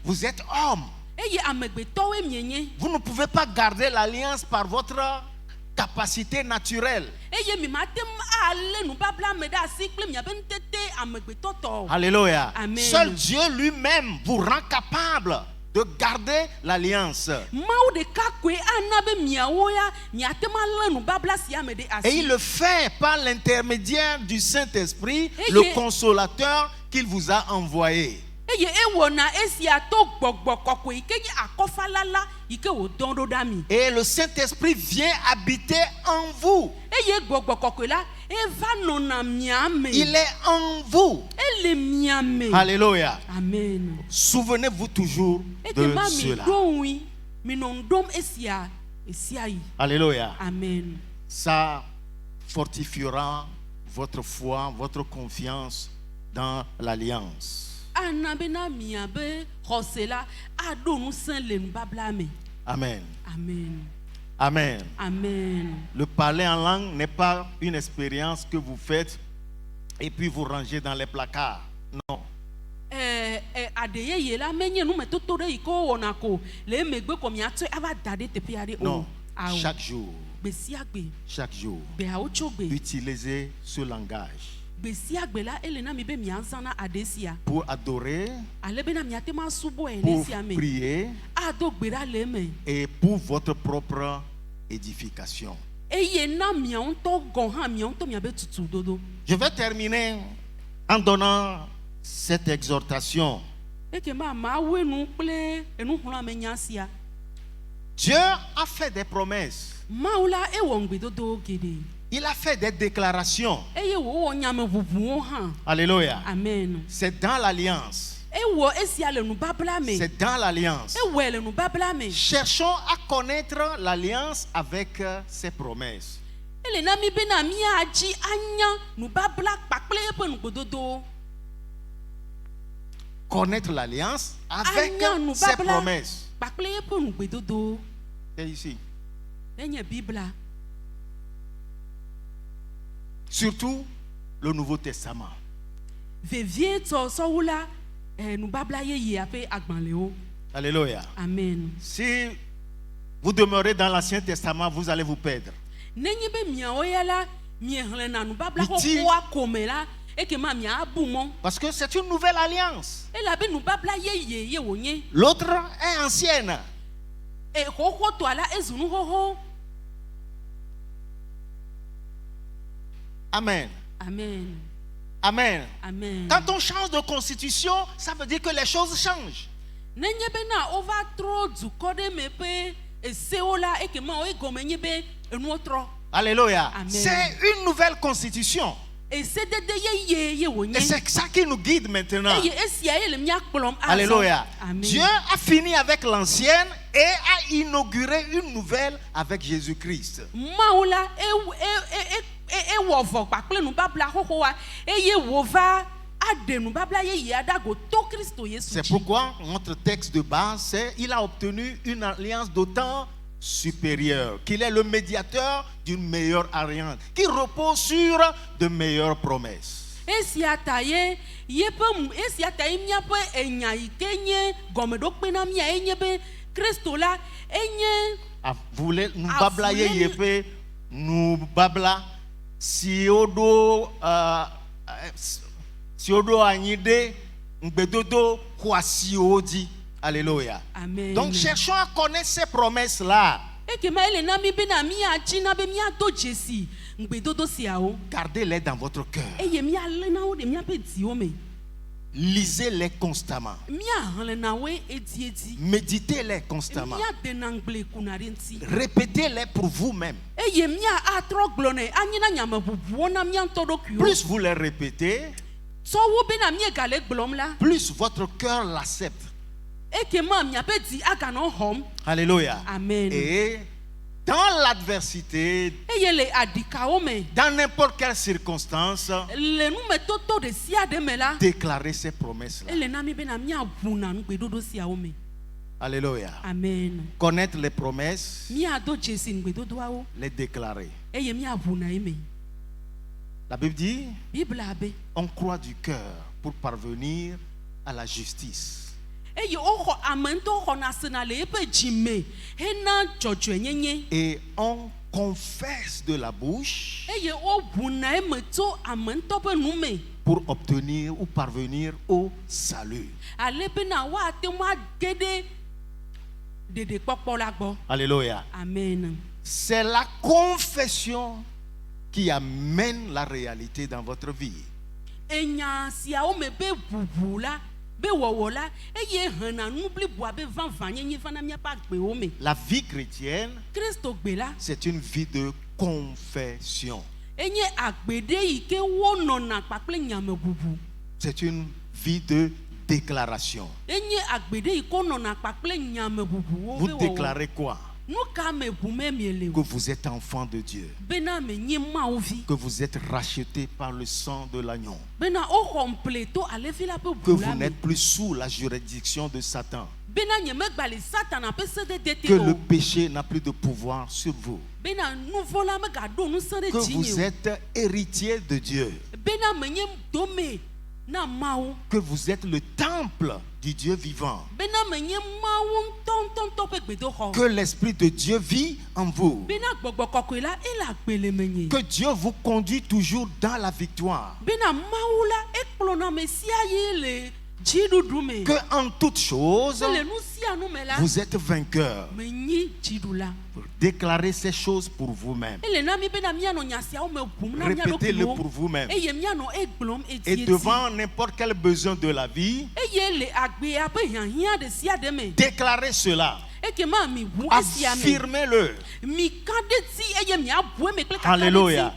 Vous êtes homme. Vous ne pouvez pas garder l'alliance par votre capacité naturelle. Alléluia. Amen. Seul Dieu lui-même vous rend capable de garder l'alliance. Et il le fait par l'intermédiaire du Saint-Esprit, le consolateur qu'il vous a envoyé. Et le Saint-Esprit vient habiter en vous. Il est en vous. Alléluia. Amen. Souvenez-vous toujours de cela. Alléluia. Amen. Ça fortifiera votre foi, votre confiance dans l'alliance. Amen. Amen. Amen. Amen. Le parler en langue n'est pas une expérience que vous faites et puis vous rangez dans les placards. Non. Non. Chaque jour. Chaque jour. Utilisez ce langage. Pour adorer, pour prier et pour votre propre édification. Je vais terminer en donnant cette exhortation. Dieu a fait des promesses. Il a fait des déclarations. Alléluia. Amen. C'est dans l'alliance. C'est dans l'alliance. Cherchons à connaître l'alliance avec ses promesses. Connaître l'alliance avec ses promesses. C'est ici. Surtout le Nouveau Testament. Alléluia. Amen. Si vous demeurez dans l'Ancien Testament, vous allez vous perdre. Parce que c'est une nouvelle alliance. L'autre est ancienne. Amen. Amen. Amen. Amen. Quand on change de constitution, ça veut dire que les choses changent. Alléluia. Amen. C'est une nouvelle constitution. Et c'est ça qui nous guide maintenant. Alléluia. Amen. Dieu a fini avec l'ancienne et a inauguré une nouvelle avec Jésus-Christ. C'est pourquoi notre texte de base, c'est il a obtenu une alliance d'autant supérieure, qu'il est le médiateur d'une meilleure alliance, qui repose sur de meilleures promesses. Ah, vous voulez nous bablayer yépe, nous babla si odo anide Alléluia. Amen. Donc cherchons à connaître ces promesses-là. Gardez-les dans votre cœur. Lisez-les constamment. Méditez-les constamment. Répétez-les pour vous-même. Plus vous les répétez, plus votre cœur l'accepte. Alléluia. Amen. Et dans l'adversité, dans n'importe quelle circonstance, déclarez ces promesses-là. Alléluia. Amen. Connaître les promesses, les déclarer. La Bible dit, on croit du cœur pour parvenir à la justice. Et on confesse de la bouche pour obtenir ou parvenir au salut. Alléluia. Amen. C'est la confession qui amène la réalité dans votre vie. La vie chrétienne, c'est une vie de confession. C'est une vie de déclaration. Vous déclarez quoi? Que vous êtes enfant de Dieu, que vous êtes racheté par le sang de l'agneau, que vous n'êtes plus sous la juridiction de Satan, que le péché n'a plus de pouvoir sur vous, que vous êtes héritier de Dieu, que vous êtes le temple du Dieu vivant, que l'Esprit de Dieu vit en vous, que Dieu vous conduit toujours dans la victoire, que en toutes choses vous êtes vainqueur. Déclarez ces choses pour vous-même. Répétez-le pour vous-même. Et devant n'importe quel besoin de la vie, déclarez cela. Affirmez-le. Alléluia.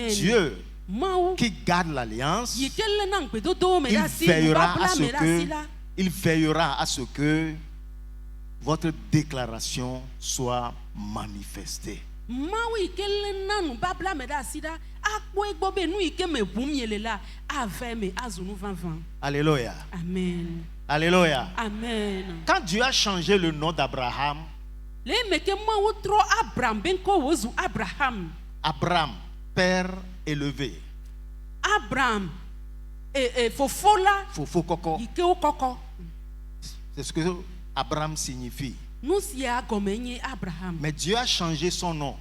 Dieu qui garde l'alliance, il veillera à ce que votre déclaration soit manifestée. Alléluia. Amen. Alléluia. Amen. Quand Dieu a changé le nom d'Abraham, Abraham, père élevé. Abraham, Fofo Koko. C'est ce que Abraham signifie. Mais Dieu a changé son nom.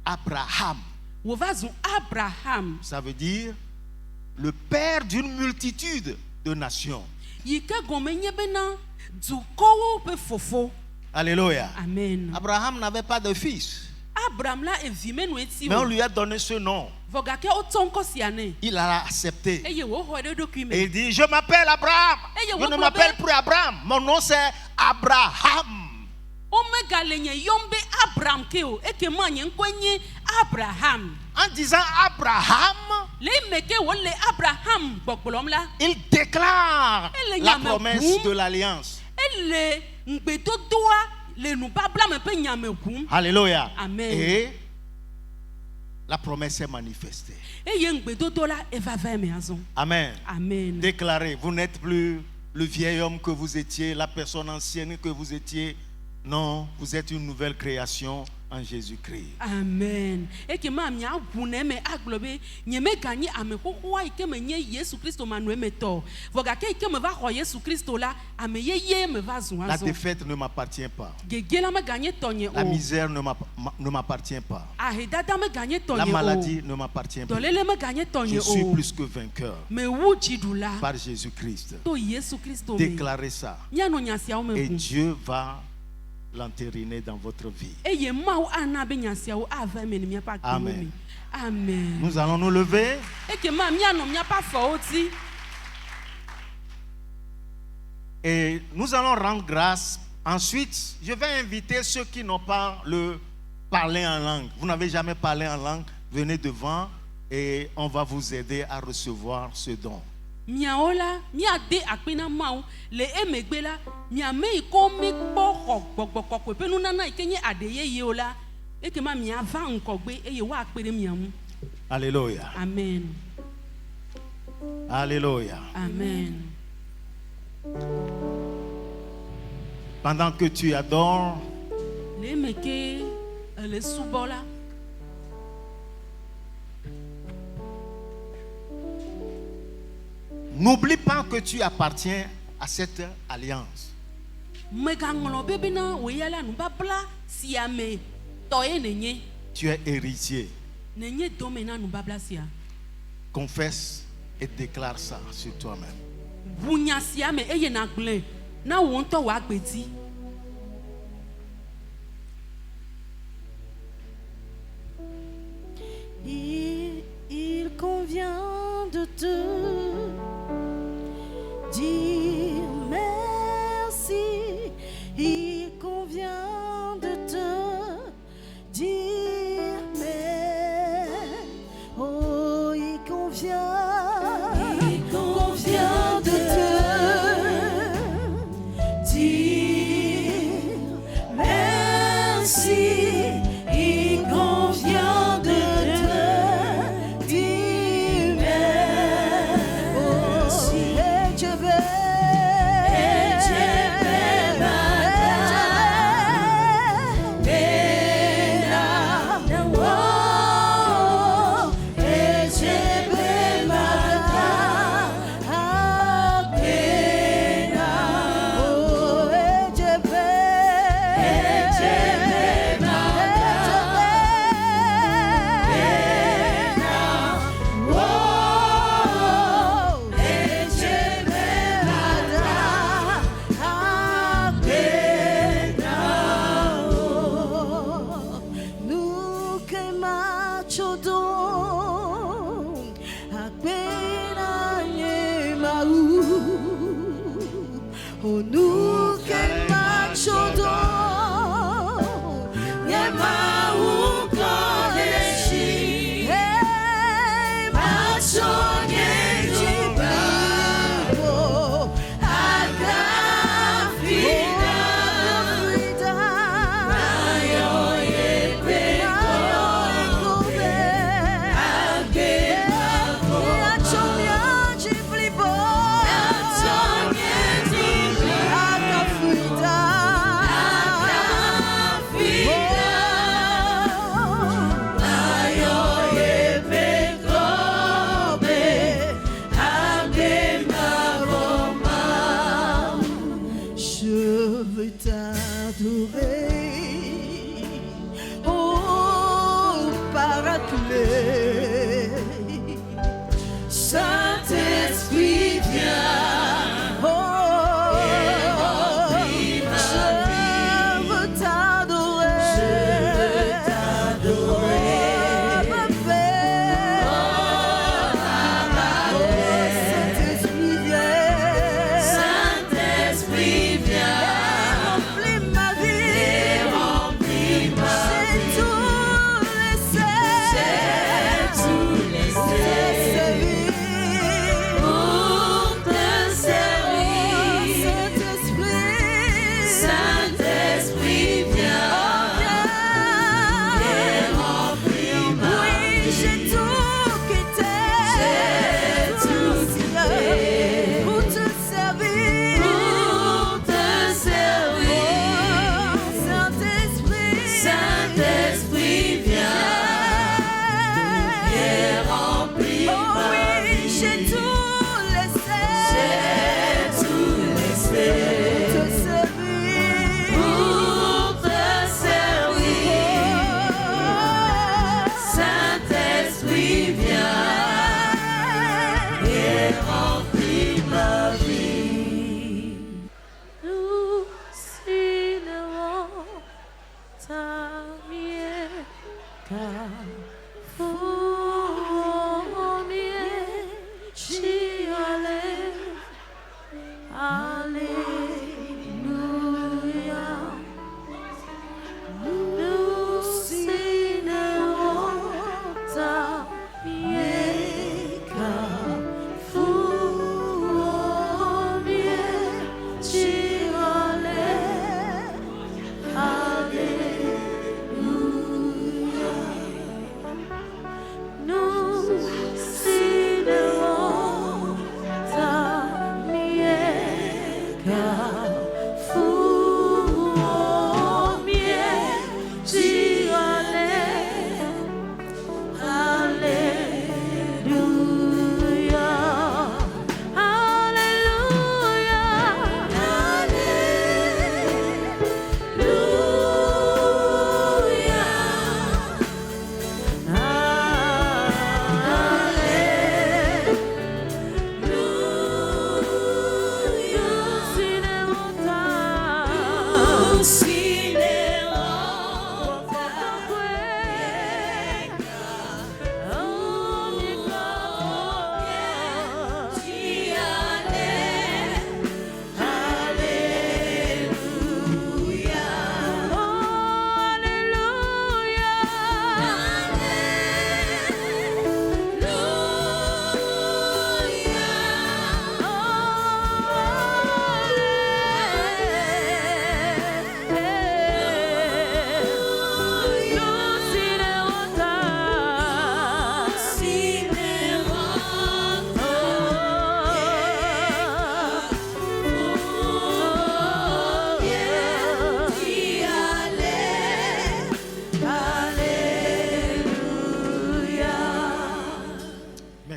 Abraham. Ça veut dire le père d'une multitude de nations. Alléluia. Amen. Abraham n'avait pas de fils, mais on lui a donné ce nom. Il a accepté. Et il dit, je m'appelle Abraham. Je ne m'appelle plus Abraham. Mon nom c'est Abraham. En disant Abraham, il déclare la promesse de l'alliance. Alléluia. Amen. Et la promesse est manifestée. Amen. Amen. Déclarez, vous n'êtes plus le vieil homme que vous étiez, la personne ancienne que vous étiez. Non, vous êtes une nouvelle création. en Jésus-Christ. Amen. Et que ma mia bune me aglobe nyeme gagner ame kokwa ike me nye Yesu Kristo manwe meto. Voga ke ike me va ro Yesu Kristo la ame ye me va zon. La défaite ne m'appartient pas. Gegela me gagner tonye o. La misère ne m'appartient pas. Ahedada me gagner tonye o. La maladie ne m'appartient pas. Dolele me gagner tonye o. Je suis plus que vainqueur. Me wuji dula. Par Jésus-Christ. To Yesu Kristo me. Déclarez ça. Nyano nyasia o me. Et Dieu va l'entériner dans votre vie. Amen. Amen. Nous allons nous lever. Et nous allons rendre grâce. Ensuite, je vais inviter ceux qui n'ont pas le parler en langue. Vous n'avez jamais parlé en langue. Venez devant et on va vous aider à recevoir ce don. Miaola, miade akpena mau le emegbela, miame ikomi kpo gbogbogbo pe nunana ikenye adeye yeola, ekema miava nkogbe eye wa akpere miamu. Alléluia. Amen. Alléluia. Amen. Pendant que tu adores, le meke le subola. N'oublie pas que tu appartiens à cette alliance. Tu es héritier. Confesse et déclare ça sur toi-même. Il convient de te dire merci, il convient de te dire merci, oh il convient de te dire merci, il convient de te dire merci, oh je veux.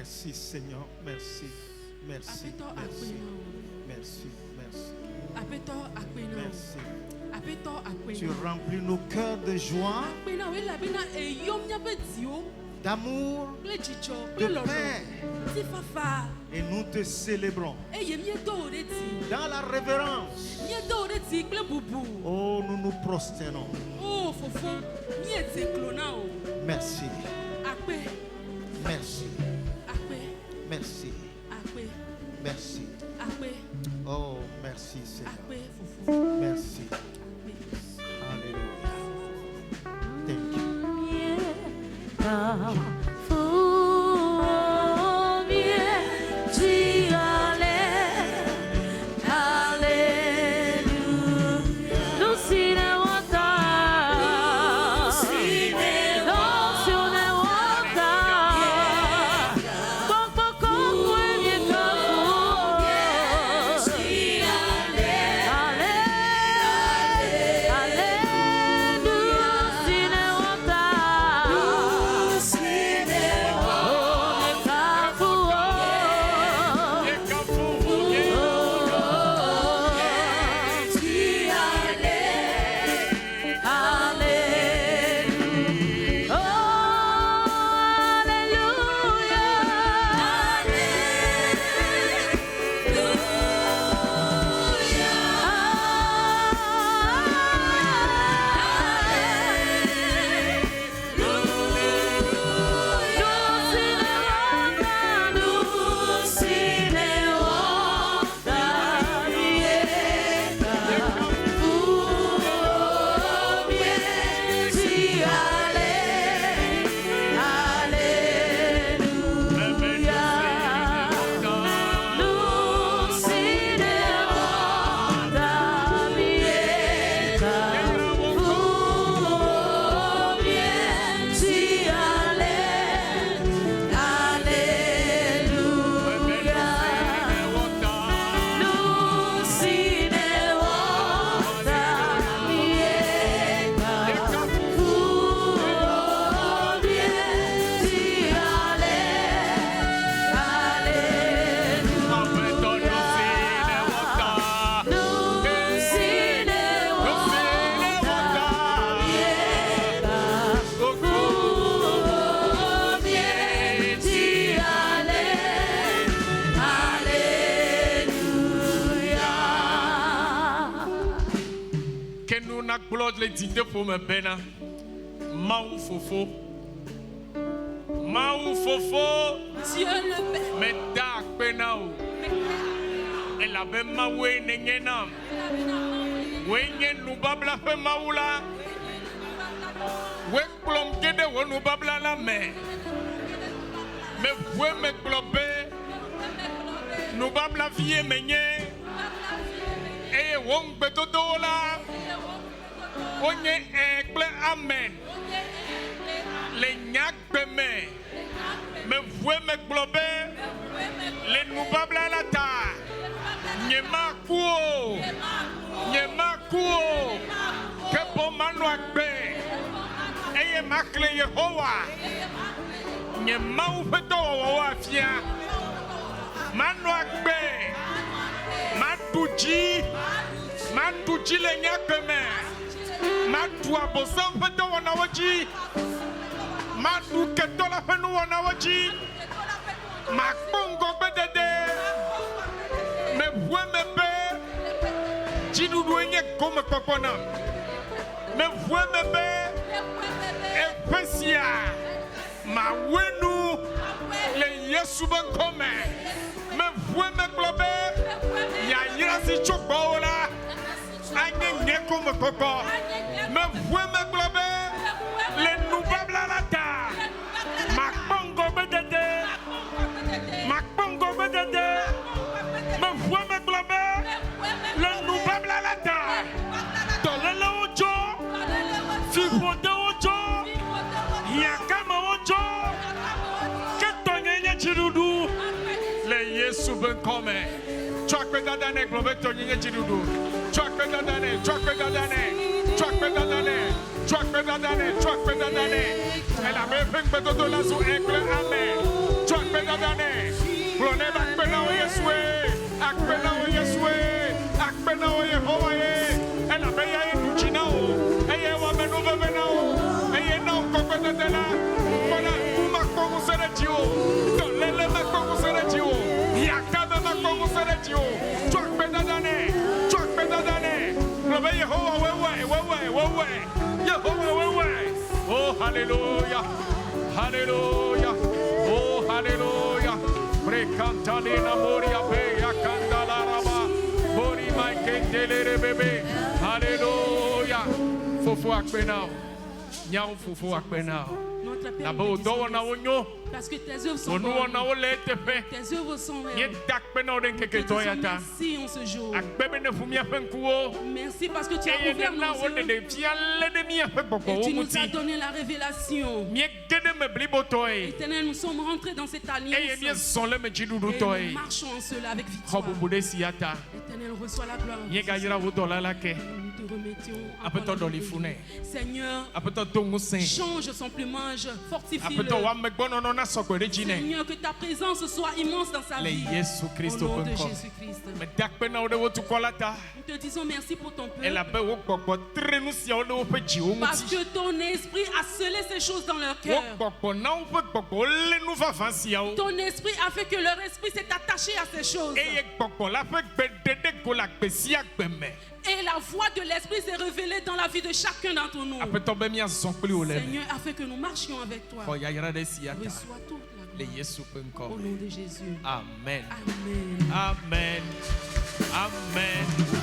Merci Seigneur, merci, merci, merci, merci, merci. Tu remplis nos cœurs de joie, d'amour, de paix. Et nous te célébrons dans la révérence. Oh, nous nous prosternons. Merci. Merci. Merci. Merci. Oh, merci Seigneur. Merci. Alléluia. Thank you. Blood les dîner pour me bena. Maou fofo. Maou fofo. Dieu le Père. Me da penao. El abe mawe nengena. Wenye nubabla fe maula. Wek plom kede wo nubabla la me. Me vwe me globe. Nubabla vie menye. Eye wong betodo la. Onye ekple amen. Le nyakbeme. Me vwe me globe. Le nubabla la ta. Nyema kuo. Nyema kuo. Kepo manu akbe. Eye makle Yehowa. Nyema ufeto wa afia. Manu akbe. Matuji le nyakbeme. Matu abosan feto wanawaji. Matu ketola fenu wanawaji. Makongo bedede. Me vwe me be. Jidudu enye kome kokona. Me vwe me be. Efesia. Ma wenu. Le Yesu ben kome. Me vwe me globe. Ya yirasi chokba ola. Anye nye kome koko. Me vwe me globe. Le nubabla la ta. Makongo bedede. Makongo bedede. Me vwe me globe. Le nubabla la ta. Tolele ojo. Fifode ojo. Yakama ojo. Ketonye nye chirudu. Le Yesu ben kome. Chakwe dadane globe tonye nye chirudu. Chakwe dadane. Chakwe dadane. Chakwe dadane. Chakwe dadane. Chakwe dadane. Elle a même fait un peu de la sous un amen. Chakwe dadane. Oh, Alléluia. Alléluia. Oh, Alléluia. Precantadina moria beya kandalaraba. Bori maikendele bébé. Alléluia. Fofo akbenao. Nyao fofo akbenao. Notre Père, Nabo nous te disons do na merci. onyo. Parce que tes œuvres sont Onu bonnes. ona ole tefe. Tes œuvres sont Nye réelles. dakbenao den Nous te keke disons toyata. merci en ce jour. Akbebe ne fumia fenkuo. Merci parce que tu as Eye ouvert na nos wonde yeux de fiale de mia fekboko et tu nous omuti. as donné la révélation. Mie gede me blibotoy. Éternel, nous sommes rentrés dans cette alliance Eye mie sonle me et jidudutoy. nous marchons en cela avec victoire. Hobubude siata. Éternel, reçois la gloire. Nye gajira wodola lake. Nous te remettions Apeto encore la dolifune. Seigneur, Apeto tongusen. change son plumage, fortifie-le. Apeto wa megbono no na sokore jine. Seigneur, que ta présence soit immense dans sa Le vie. Yesu Au Christo nom de benko. Jésus-Christ. Me dakpe na ode wotu kolata. Nous te disons merci pour ton peuple. Ela be wo gbogbo trenu si ode wo pe ji wo Parce muti. que ton esprit a scellé ces choses dans leur cœur. Wo gbogbo na wo pe gbogbo le nu vavan si o. Ton esprit a fait que leur esprit s'est attaché à ces choses. Eye gbogbo la pe gbedede ko la gbesi agbeme. Et la voix de l'esprit s'est révélée dans la vie de chacun d'entre nous. Apeto be mi azon pli o le. Seigneur, a fait que nous marchions avec toi. Ko ya yara de siata. Reçois toute la Le gloire. Yesu Au benko. nom de Jésus. Amen. Amen. Amen. Amen.